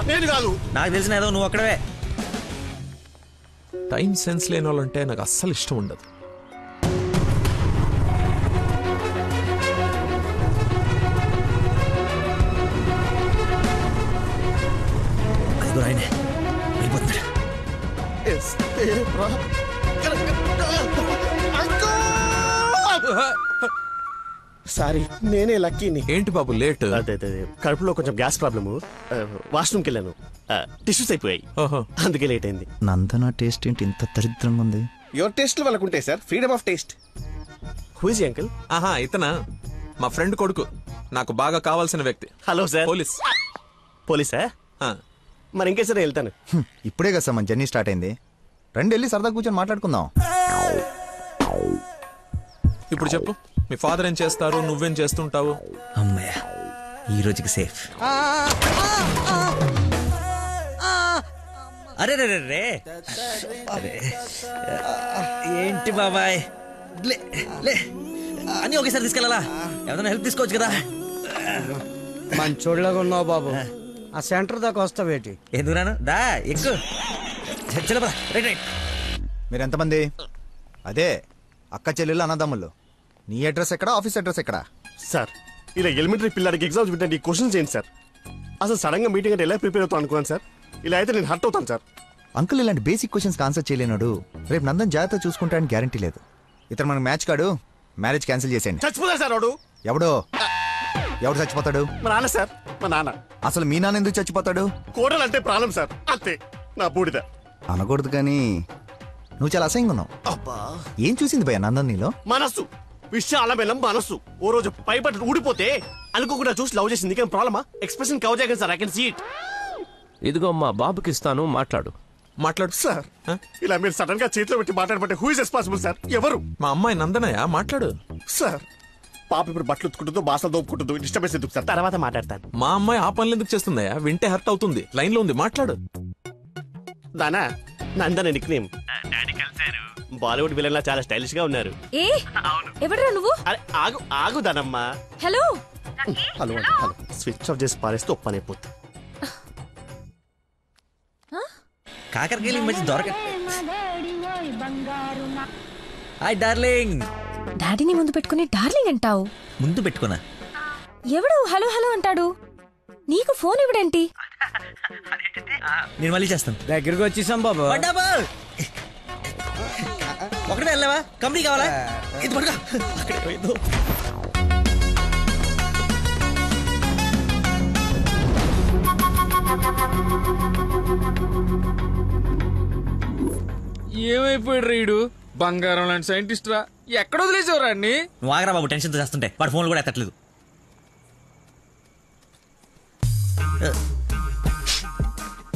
నేను కాదు. నాకు తెలిసిన ఏదో నువ్వు అక్కడవే. టైం సెన్స్ లేని వాళ్ళంటే నాకు అస్సలు ఇష్టం ఉండదు. ఆయనే అయిపోతున్నాడు. సారీ, నేనే లక్కీని. ఏంటి బాబు లేట్? అదే కడుపులో కొంచెం గ్యాస్ ప్రాబ్లము, వాష్రూమ్కి వెళ్ళాను, టిష్యూస్ అయిపోయాయి, అందుకే లేట్ అయింది. నందన టేస్ట్ ఏంటి ఇంత దరిద్రంగా ఉంది? యువర్ టేస్ట్ వాళ్ళకు ఉంటాయి sir, freedom of taste. Who is uncle? ఆహా, ఇతనా మా ఫ్రెండ్ కొడుకు, నాకు బాగా కావాల్సిన వ్యక్తి. Hello sir. పోలీసా? మరి ఇంకే సరే వెళ్తాను. ఇప్పుడే కదా సార్ మన జర్నీ స్టార్ట్ అయింది. రండి వెళ్ళి సరదా కూర్చొని మాట్లాడుకుందాం. ఇప్పుడు చెప్పు, మీ ఫాదర్ ఏం చేస్తారు, నువ్వేం చేస్తుంటావు? అమ్మయ్య, ఈ రోజుకి సేఫ్. అరే రే రే ఏంటి బాబాయ్, లే లే అని ఒకేసారి తీసుకెళ్ళాలా? ఏదైనా హెల్ప్ తీసుకోవచ్చు కదా. మంచోళ్ళగా ఉన్నావు బాబు. ఆ సెంటర్ దాకా వస్తావేటి? ఎందుకు రాను, దా ఎక్కు. Right right. మీరు ఎంతమంది? అదే అక్క చెల్లెళ్ళు అన్నదమ్ముళ్ళు. నీ అడ్రస్ ఎక్కడ, ఆఫీస్ అడ్రస్ ఎక్కడ? సార్, ఇలా ఎలిమెంటరీ పిల్లలకి ఎగ్జామ్స్ పెట్టండి, క్వశ్చన్స్ ఏంటి సార్? అసలు సడన్ గా మీటింగ్ అంటే ఎలా ప్రిపేర్ అవుతాను అనుకున్నాను సార్. ఇలా అయితే నేను హర్ట్ అవుతాను సార్. అంకుల్ ఇలాంటి బేసిక్ క్వశ్చన్స్ ఆన్సర్ చేయలేనాడు. రేపు నందన్ జాగ్రత్త చూసుకుంటానికి గ్యారంటీ లేదు. ఇతను మనకు మ్యాచ్ కాడు, మ్యారేజ్ క్యాన్సిల్ చేసేయండి. చచ్చిపోతాడు సార్ వాడు. ఎవడు చచ్చిపోతాడు? మా నాన్న సార్, మా నాన్న. అసలు మీ నాన్న ఎందుకు చచ్చిపోతాడు? కోడలు అంటే ప్రాణం సార్, అంతే. నా బూడిద అనకూడదు కానీ నువ్వు చాలా అసహ్యంగా ఉన్నావు. అబ్బా, ఏం చూసింది భయ నందన్ నీలో? మనస్సు, విషయాల బెల్లం మనస్సు. ఓ రోజు పైపట్టు ఊడిపోతే అనుకోకుండా చూసి లవ్ చేసింది. కానీ ప్రాబ్లమా? ఎక్స్ప్రెషన్ కవర్ చేయగలను sir, I can see it. ఇదిగో మా బాబుకి ఇస్తాను, మాట్లాడు. సార్, ఇలా మీరు సడన్ గా చేతిలో పెట్టి మాట్లాడబట్టే హూ ఇస్ రెస్పాన్సిబుల్ సార్? ఎవరు? మా అమ్మాయి నందనయ్య, మాట్లాడు. సార్, పాప ఇప్పుడు బట్టలు ఉత్తుకుంటుందో, బాసలు దోపుకుంటుందో, డిస్టర్బెన్స్ ఎందుకు సార్? తర్వాత మాట్లాడతాను. మా అమ్మాయి ఆ పనులు ఎందుకు చేస్తుందయ్యా? వింటే హర్ట్ అవుతుంది. లైన్ లో ఉంది, మాట్లాడు. దానా నందన నిక్ నేమ్. డాడీ కలిసారు. బాలీవుడ్ విలన్ లా చాలా స్టైలిష్ గా ఉన్నారు. ఏ ఎవడరా నువ్వు? అరే ఆగు ఆగు దానమ్మా. Hello hello hello. Switch off చేసి పారేస్తే ఒప్పనైపోతుంది. కాకరకాయలు మంచి దొరక. Hi darling. డాడీని ముందు పెట్టుకుని డార్లింగ్ అంటావు? ముందు పెట్టుకున్నా. ఎవడు హలో హలో అంటాడు? నీకు ఫోన్ ఇవ్వడేంటి? నేను మళ్ళీ చేస్తాను. దగ్గరికి వచ్చేసాం బాబు. ఒకటే వెళ్ళావా? కంపెనీ కావాలా? ఇది పడుగా. అక్కడే పోయిందో. ఏమైపోయాడు రీడు? బంగారం లాంటి సైంటిస్ట్ రా. ఎక్కడ వదిలేసేవరా అన్ని? నువ్వు ఆగరా బాబు, టెన్షన్ తో చేస్తుంటే. వాడు ఫోన్లు కూడా ఎత్తట్లేదు.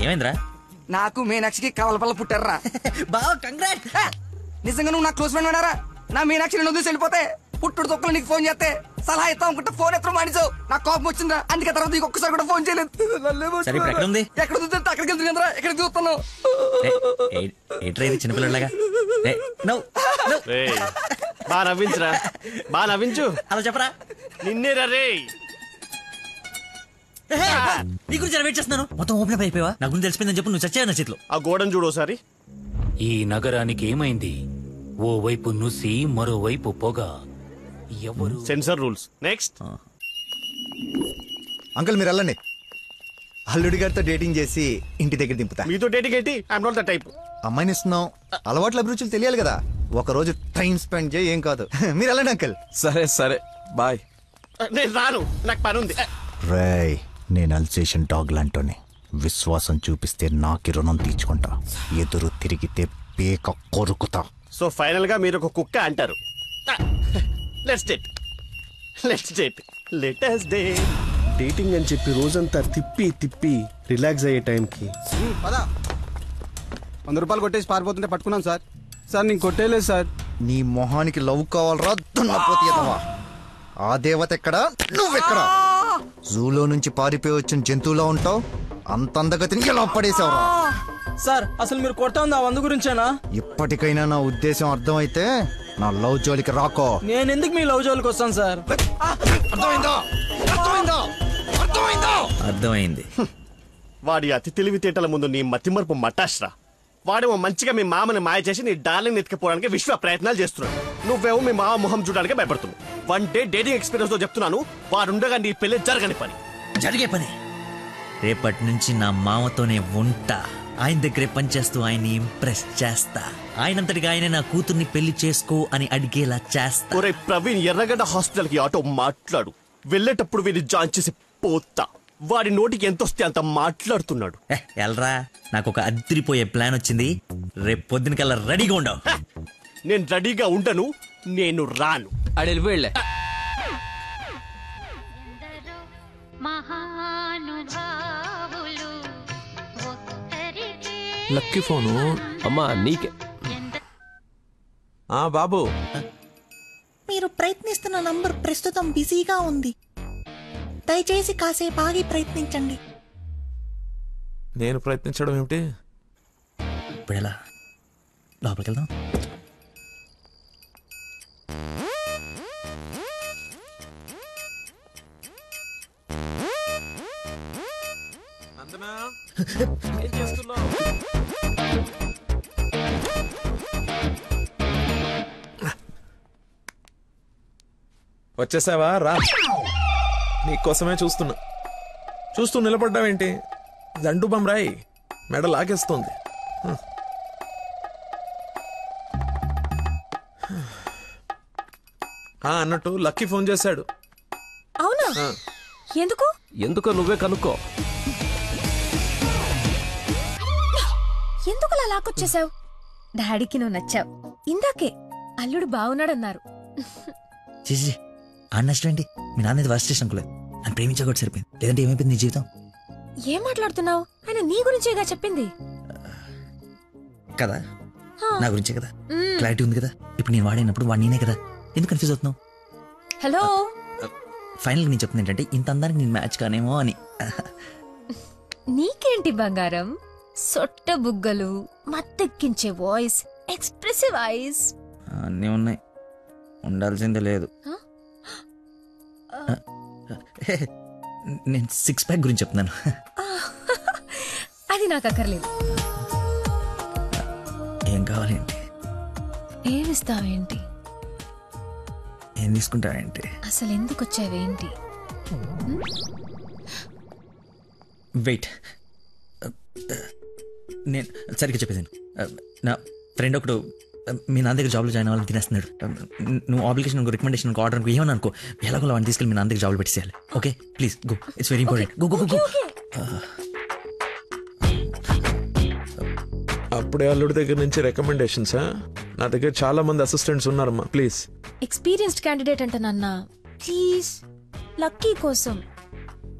ఏమైందిరా? నాకు మీనాక్షికి కవలపల్ల పుట్టారా బావ. కంగ్రాట్. నిజంగా నువ్వు నా క్లోజ్ ఫ్రెండ్ ఉన్నారా? నా మీనాక్షి నేను వదిలేసి వెళ్ళిపోతే పుట్టుడు తొక్కలు నీకు ఫోన్ చేస్తే సలహా ఇస్తాం అనుకుంటే ఫోన్ ఎత్తడం మానేసావు. నాకు కోపం వచ్చిందా, అందుకే తర్వాత నీకు ఒక్కసారి కూడా ఫోన్ చేయలేదు. ఎక్కడ చూస్తే అక్కడికి వెళ్తుందిరా, ఎక్కడ చూస్తున్నావు? చిన్నపిల్లలాగా బాగా నవ్వించురా, బాగా నవ్వించు. అలా చెప్పరా. నిన్నే రే. నీ గురించి వెయిట్ చేస్తున్నాను. మొత్తం ఓపెన్ అప్ అయిపోయావా? నా గురించి తెలిసిపోయిందని చెప్పు. నువ్వు చచ్చావు నా చేతిలో. ఆ గోడను చూడు ఒకసారి. ఈ నగరానికి ఏమైంది? ఓ వైపు నుసి, మరోవైపు పొగ. ఎవరు? Sensor rules. నెక్స్ట్. అంకుల్ మీరు వెళ్ళండి. అల్లుడి గారితో డేటింగ్ చేసి ఇంటి దగ్గర దింపుతా. మీతో డేటింగ్ ఏంటి? I'm not the type. అమ్మాయిని ఇస్తున్నాం, అలవాట్ల అభిరుచులు తెలియాలి కదా. ఒక రోజు టైం స్పెండ్ చేయి, ఏం కాదు. మీరు వెళ్ళండి అంకుల్. సరే సరే బాయ్. నేను రాను, నాకు పని ఉంది. రేయ్, నేను అల్సేషన్ డాగ్ లాంటోని. విశ్వాసం చూపిస్తే నాకి రుణం తీర్చుకుంటా, ఎదురు తిరిగితే పేక కొరుకుతా. సో ఫైనల్ గా మీరు ఒక కుక్క అంటారు. Let's date, let's date, let us date. Dating అని చెప్పి రోజంతా తిప్పి తిప్పి రిలాక్స్ అయ్యే టైంకి 100 రూపాయలు కొట్టేసి పారిపోతుంటే పట్టుకున్నాం సార్. సార్ నేను కొట్టేయలేదు సార్. నీ మొహానికి లవ్ కావాలరా దున్నపోతీయతవా? ఆ దేవత ఎక్కడా, నువ్వెక్కడా? జూలో నుంచి పారిపోయి వచ్చిన జంతువులా ఉంటావు. అంత అందగతిని ఎలా పడేసావురా? సార్ అసలు మీరు కొడతా ఉంది ఆ 100 గురించేనా? ఇప్పటికైనా నా ఉద్దేశం అర్థమైతే నా లవ్ జోలికి రాకో. నేను ఎందుకు మీ లవ్ జోలికి వస్తాను సార్? అర్థమైందా? అర్థమైందా? అర్థమైందా? అర్థమైంది. వాడి అతి తెలివితేటల ముందు నీ మతిమరుపు మటాష్రా. వాడేమో మంచిగా మీ మామని మాయ చేసి నీ డార్లింగ్ ఎత్తుకుపోవడానికి విశ్వ ప్రయత్నాలు చేస్తున్నాడు. నువ్వేమో మీ మామ మొహం చూడడానికి భయపడుతున్నావు. 1 డే డేటింగ్ ఎక్స్పీరియన్స్ తో చెప్తున్నాను, వాడుండగా నీ పెళ్లి జరగని పని. జరిగే పని. రేపటి నుంచి నా మామతోనే ఉంటా. ఆయన దగ్గరే పనిచేస్తూ ఆయన్ని ఇంప్రెస్ చేస్తా. ఆయనంతటిగా ఆయన నా కూతుర్ని పెళ్లి చేసుకో అని అడిగేలా చేస్తా. ఒరే ప్రవీణ్, ఎర్రగడ్డ హాస్పిటల్ కి ఆటో మాట్లాడు. వెళ్ళేటప్పుడు వీడిని జాయిన్ చేసి పోతా. వాడి నోటికి ఎంత వస్తే అంత మాట్లాడుతున్నాడు. ఎల్రా, నాకు ఒక అదిరిపోయే ప్లాన్ వచ్చింది. రేపు పొద్దునకల్లా రెడీగా ఉండవు. నేను రెడీగా ఉండను, నేను రాను. ఆడు వెళ్ళిపోయాడులే. Lucky phone. అమ్మా నీకే. బాబు, మీరు ప్రయత్నిస్తున్న నంబర్ ప్రస్తుతం బిజీగా ఉంది. దయచేసి కాసేపు ఆగి ప్రయత్నించండి. నేను ప్రయత్నించడం ఏమిటి? ఇప్పుడు ఎలా లోపలికి వెళ్దాం? ఏం చేస్తున్నావు? వచ్చేసావా? రా, నీకోసమే చూస్తూ నిలబడ్డావేంటి? దండు బమ్రాయి మెడ లాగేస్తుంది. అన్నట్టు లక్కీ ఫోన్ చేశాడు. అవునా? ఎందుకు? ఎందుకో నువ్వే కనుక్కో. ఎందుకు అలా లాక్కొచ్చేసావు? డాడీకి నువ్వు నచ్చావు. ఇందాకే అల్లుడు బాగున్నాడన్నారు. చేసి అన్నష్టండి. మీ నాన్న వర్స్ట్ స్టేషన్ అనుకోలేదు. నన్ను ప్రేమించకూడదు సరిపోయింది. లేదంటే ఏమైపోయింది నీ జీవితం? ఏం మాట్లాడుతున్నావు? ఆయన నీ గురించేగా చెప్పింది కదా, నా గురించే కదా. క్లారిటీ ఉంది కదా. ఇప్పుడు నేను వాడినప్పుడు వాడు నేనే కదా. ఎందుకు కన్ఫ్యూజ్ అవుతున్నావు? హలో, ఫైనల్ నేను చెప్తుంది ఏంటంటే, ఇంత అందానికి నేను మ్యాచ్ కానేమో అని. నీకేంటి బంగారం? సొట్ట బుగ్గలు, మత్తెక్కించే వాయిస్, ఎక్స్ప్రెసివ్ ఐస్ అన్నీ ఉన్నాయి. ఉండాల్సిందే లేదు. నేను 6 ప్యాక్ గురించి చెప్తున్నాను. అది నాకు అక్కర్లేదు. ఏం కావాలేంటి? ఏమిస్తావేంటి? ఏం తీసుకుంటావేంటి? అసలు ఎందుకు వచ్చావేంటి? వెయిట్, నేను సరిగ్గా చెప్పేసాను. నా ఫ్రెండ్ ఒకడు మీ నాన్న దగ్గర జాబ్లో జాయిన్ అవ్వాలని తినేస్తున్నాడు. నువ్వు అప్లికేషన్ రికమెండేషన్ ఆర్డర్ ఏమని అనుకో, ఎలాగో వాడిని తీసుకెళ్ళి మీ నాన్న దగ్గర జాబ్లో పెట్టేసేయాలి. Okay please go, it's very important. Go go go. అప్పుడే అల్లుడి దగ్గర నుంచి రికమెండేషన్స్? నా దగ్గర చాలా మంది అసిస్టెంట్స్ ఉన్నారమ్మా, ప్లీజ్. ఎక్స్పీరియన్స్డ్ క్యాండిడేట్ అంట నాన్న. ప్లీజ్, లక్కీ కోసం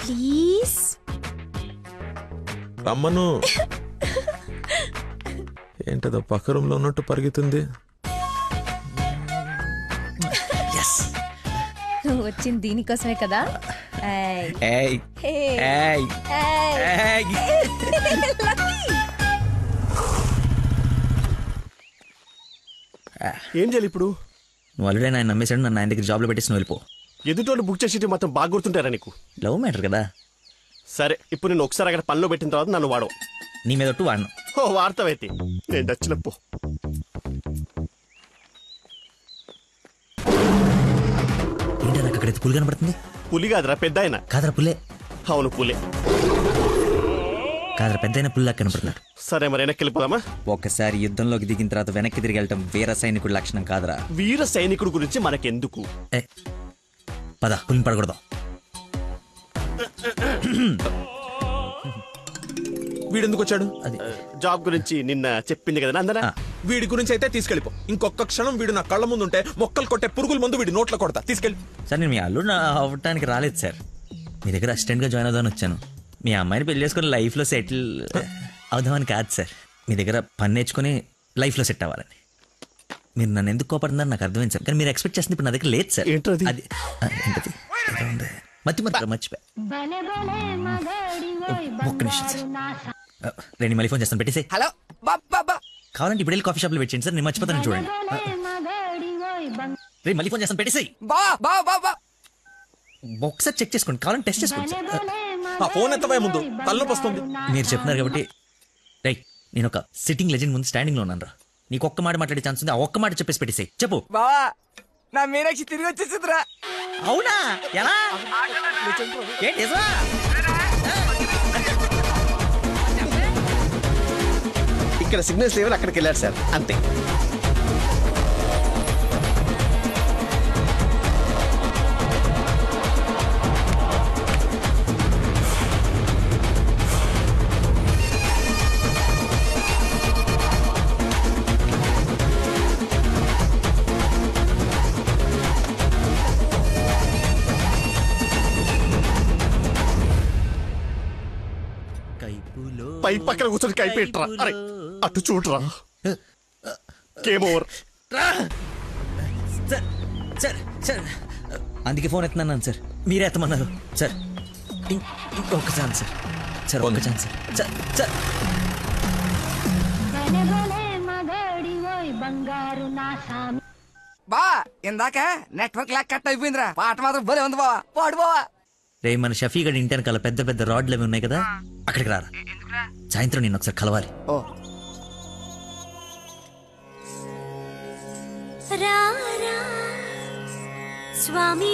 ప్లీజ్ రమ్మను. ఏంటదో పక్క రూమ్ లో ఉన్నట్టు పరిగెత్తుంది. నువ్వు వచ్చింది దీనికోసమే కదా. ఏం చేయాలి ఇప్పుడు? నువ్వు ఆల్రెడీ ఆయన నమ్మేశాడు. నన్ను ఆయన దగ్గర జాబ్లో పెట్టేసి నువ్వు వెళ్ళిపో. ఎదుటోళ్ళు బుక్ చేసి మొత్తం బాగా గుర్తుంటారా నీకు? లవ్ మ్యాటర్ కదా. సరే, ఇప్పుడు నేను ఒకసారి అక్కడ పనిలో పెట్టిన తర్వాత నన్ను వాడవు. నీ మీద ఒట్టు వాడను. ఓ వార్తవైతే నేను నచ్చినప్పు. ఏంటి నాకు అక్కడైతే పులి కనబడుతుంది? పులి కాదురా, పెద్ద ఆయన. కాదరా పుల్లే. అవును పులే. కాదరా పెద్ద అయిన పుల్లా కనబడుతున్నాడు. సరే మరి వెనక్కి వెళ్ళిపోదామా? ఒకసారి యుద్ధంలోకి దిగిన తర్వాత వెనక్కి తిరిగి వెళ్ళటం వీర సైనికుడి లక్షణం కాదరా. వీర సైనికుడు గురించి మనకెందుకు? పద, పులిని పడకూడదు. వీడెందుకు వచ్చాడు? అది జాబ్ గురించి నిన్న చెప్పింది కదా అందరా. వీడి గురించి అయితే తీసుకెళ్ళిపో. ఇంకొక క్షణం వీడు నా కళ్ళ ముందు ఉంటే మొక్కలు కొట్టే పురుగుల ముందు వీడి నోట్లో కొడతా. తీసుకెళ్ళి. సార్, నేను మీ అల్లుడు అవ్వటానికి రాలేదు సార్. మీ దగ్గర అసిస్టెంట్ గా జాయిన్ అవుదామని వచ్చాను. మీ అమ్మాయిని పెళ్లి చేసుకుని లైఫ్ లో సెటిల్ అవుదామని కాదు సార్. మీ దగ్గర పని నేర్చుకుని లైఫ్ లో సెట్ అవ్వాలని. మీరు నన్ను ఎందుకు కోపడుతున్నారు నాకు అర్థమైంది సార్. కానీ మీరు ఎక్స్పెక్ట్ చేస్తుంది ఇప్పుడు నా దగ్గర లేదు సార్. ఏంటది? అది ఏంటది? మర్చిపోయా. ఒక్క నిమిషం సార్. నేను మళ్ళీ ఫోన్ చేస్తాను, పెట్టేసి. హలో బాబా, కావాలంటే ఇప్పుడు వెళ్ళి కాఫీ షాప్ లో పెట్టండి సార్. నేను మర్చిపోతాను చూడండి. రే మళ్ళీ ఫోన్ చేస్తాను, పెట్టేసి. బా బా బా బా. ఒకసారి చెక్ చేసుకోండి, కావాలంటే టెస్ట్ చేసుకోండి సార్. ఆ ఫోన్ ఎత్తవే ముందు, తలనొప్పి వస్తుంది. మీరు చెప్తున్నారు కాబట్టి రైట్, నేను ఒక సిట్టింగ్ లెజెండ్ ముందు స్టాండింగ్ లో ఉన్నాను రా. నీకు ఒక్క మాట మాట్లాడే ఛాన్స్ ఉంది, ఆ ఒక్క మాట చెప్పేసి పెట్టేసాయి. చెప్పు. బావా నా మీనాక్షి తిరిగి వచ్చేసిందిరా. అవునా? ఎలా? ఏంటి నిజమా? ఇక్కడ సిగ్నల్స్ లేవని అక్కడికి వెళ్ళారు సార్, అంతే. పై పక్కన కూర్చొని కైపెట్రా. అరే అటు చూడరా. Game over. Sir sir sir, అందుకే ఫోన్ ఎత్తున్నాను సార్, మీరే ఎత్తమన్నారు సార్. ఇంకొక ఛాన్స్ సార్, సార్ ఒక్క ఛాన్స్ సార్. సార్ బా ఇందాక నెట్వర్క్ లాక్ కట్ అయిపోయిందిరా. పాట మాత్రం భలే ఉంది బావా, పాడు బావా. రే మన షఫీ గడి ఇంటి వెనకాల పెద్ద పెద్ద రాడ్లు అవి ఉన్నాయి కదా, అక్కడికి రారా. సాయంత్రం నేను ఒకసారి కలవాలి. ఓ స్వామి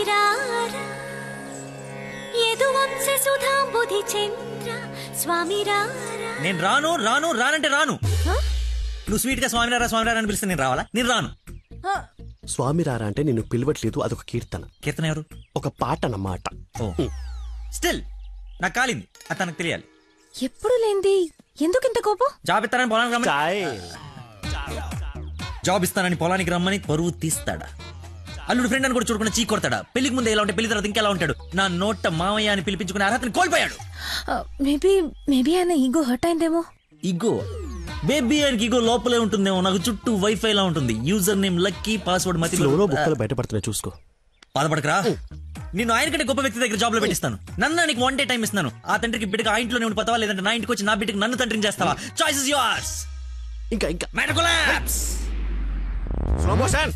నేను రాను రాను రానంటే రాను. నువ్వు స్వీట్ గా స్వామి రారా స్వామి రారా అని పిలిస్తే నేను రావాలా? నేను రాను. స్వామి రారా అంటే నిన్ను పిలవట్లేదు, అదొక కీర్తన. కీర్తన ఎవరు? ఒక పాట అన్నమాట. ఓ స్టిల్ నాకు కాలింది, అది తనకు తెలియాలి. ఎప్పుడు లేంది ఎందుకు ఇంత కోపం? జాబ్ ఇస్తానని పొలానికి రమ్మని, జాబ్ ఇస్తానని పొలానికి రమ్మని పరువు తీస్తాడా? అల్లుడు ఫ్రెండ్ అని కూడా చూడకుండా చీ కొడతాడా? పెళ్లికి ముందు ఎలా ఉంటే పెళ్లి తర్వాత ఇంకెలా ఉంటాడు? నా నోట మామయ్య అని పిలిపించుకునే అర్హతని కోల్పోయాడు. మేబీ ఆయన ఈగో హర్ట్ అయిందేమో. ఈగో బేబీ ఆయనకి ఈగో లోపలే ఉంటుందేమో. నాకు చుట్టూ వైఫై లా ఉంటుంది. యూజర్ నేమ్ లక్కీ, పాస్వర్డ్ మతి. బుక్కలు బయటపడుతున్నాయి చూసుకో. బాధపడకరా, నిన్ను ఆయన కంటే గొప్ప వ్యక్తి దగ్గర జాబ్ లో పెట్టిస్తాను. నన్ను నీకు 1 day టైం ఇస్తున్నాను. ఆ తండ్రికి బిడ్డకి ఆ ఇంట్లోనే ఉండి పోతావా, లేదంటే నా ఇంటికి వచ్చి నా బిడ్డకి నన్ను తండ్రిని చేస్తావా? Choice is yours. ఇంకా ఇంకా మెడకోలాప్స్. Slow motion.